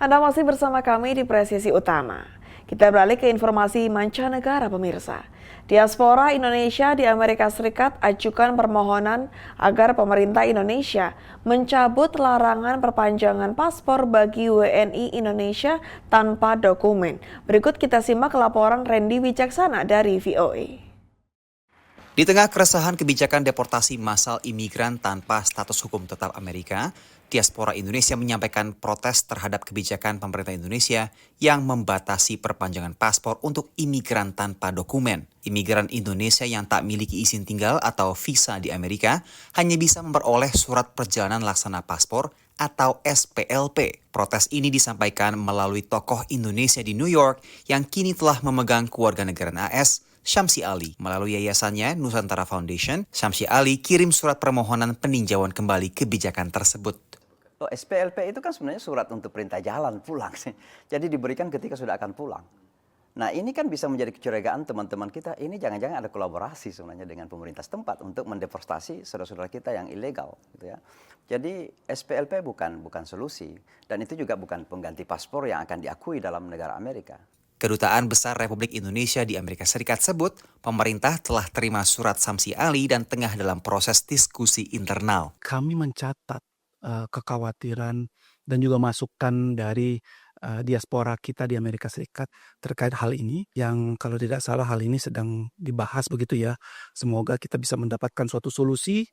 Anda masih bersama kami di Presisi Utama. Kita beralih ke informasi mancanegara pemirsa. Diaspora Indonesia di Amerika Serikat ajukan permohonan agar pemerintah Indonesia mencabut larangan perpanjangan paspor bagi WNI Indonesia tanpa dokumen. Berikut kita simak laporan Randy Wijaksana dari VOA. Di tengah keresahan kebijakan deportasi massal imigran tanpa status hukum tetap Amerika, diaspora Indonesia menyampaikan protes terhadap kebijakan pemerintah Indonesia yang membatasi perpanjangan paspor untuk imigran tanpa dokumen. Imigran Indonesia yang tak miliki izin tinggal atau visa di Amerika hanya bisa memperoleh surat perjalanan laksana paspor atau SPLP. Protes ini disampaikan melalui tokoh Indonesia di New York yang kini telah memegang kewarganegaraan AS, Syamsi Ali. Melalui yayasannya Nusantara Foundation, Syamsi Ali kirim surat permohonan peninjauan kembali kebijakan tersebut. SPLP itu kan sebenarnya surat untuk perintah jalan pulang sih. Jadi diberikan ketika sudah akan pulang. Nah ini kan bisa menjadi kecurigaan teman-teman kita, ini jangan-jangan ada kolaborasi sebenarnya dengan pemerintah setempat untuk mendeportasi saudara-saudara kita yang ilegal. Gitu ya. Jadi SPLP bukan solusi, dan itu juga bukan pengganti paspor yang akan diakui dalam negara Amerika. Kedutaan Besar Republik Indonesia di Amerika Serikat sebut pemerintah telah terima surat Syamsi Ali dan tengah dalam proses diskusi internal. Kami mencatat kekhawatiran dan juga masukan dari diaspora kita di Amerika Serikat terkait hal ini, yang kalau tidak salah hal ini sedang dibahas begitu ya. Semoga kita bisa mendapatkan suatu solusi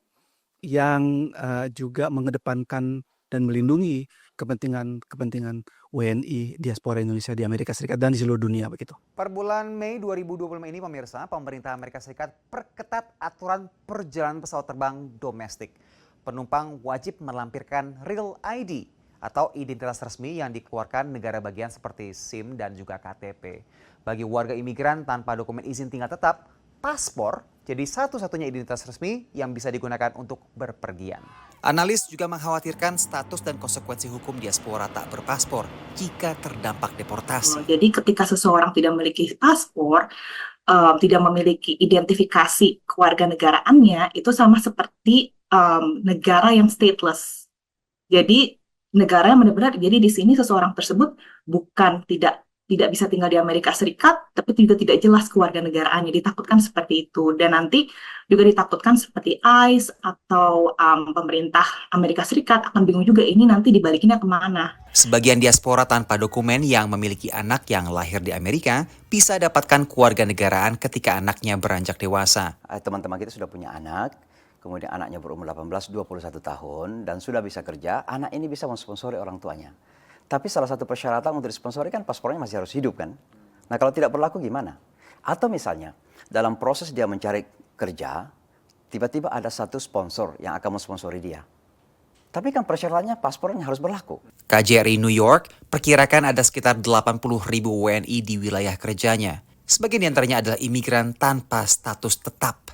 yang juga mengedepankan dan melindungi kepentingan WNI diaspora Indonesia di Amerika Serikat dan di seluruh dunia begitu. Per bulan Mei 2025 ini pemirsa, pemerintah Amerika Serikat perketat aturan perjalanan pesawat terbang domestik. Penumpang wajib melampirkan Real ID atau identitas resmi yang dikeluarkan negara bagian seperti SIM dan juga KTP. Bagi warga imigran tanpa dokumen izin tinggal tetap, paspor jadi satu-satunya identitas resmi yang bisa digunakan untuk berpergian. Analis juga mengkhawatirkan status dan konsekuensi hukum diaspora tak berpaspor jika terdampak deportasi. Jadi ketika seseorang tidak memiliki paspor, tidak memiliki identifikasi kewarganegaraannya, itu sama seperti negara yang stateless. Jadi negara yang benar-benar, jadi di sini seseorang tersebut bukan tidak bisa tinggal di Amerika Serikat, tapi juga tidak jelas kewarganegaraannya, ditakutkan seperti itu. Dan nanti juga ditakutkan seperti ICE atau pemerintah Amerika Serikat akan bingung juga ini nanti dibalikinnya kemana. Sebagian diaspora tanpa dokumen yang memiliki anak yang lahir di Amerika bisa dapatkan kewarganegaraan ketika anaknya beranjak dewasa. Teman-teman kita sudah punya anak, kemudian anaknya berumur 18-21 tahun dan sudah bisa kerja, anak ini bisa mensponsori orang tuanya. Tapi salah satu persyaratan untuk disponsori kan paspornya masih harus hidup kan. Nah kalau tidak berlaku gimana? Atau misalnya dalam proses dia mencari kerja, tiba-tiba ada satu sponsor yang akan mensponsori dia. Tapi kan persyaratannya paspornya harus berlaku. KJRI New York perkirakan ada sekitar 80.000 WNI di wilayah kerjanya. Sebagian diantaranya adalah imigran tanpa status tetap.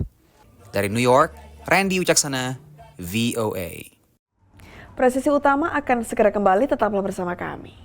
Dari New York, Randy Wijaksana, VOA. Presisi Utama akan segera kembali, tetaplah bersama kami.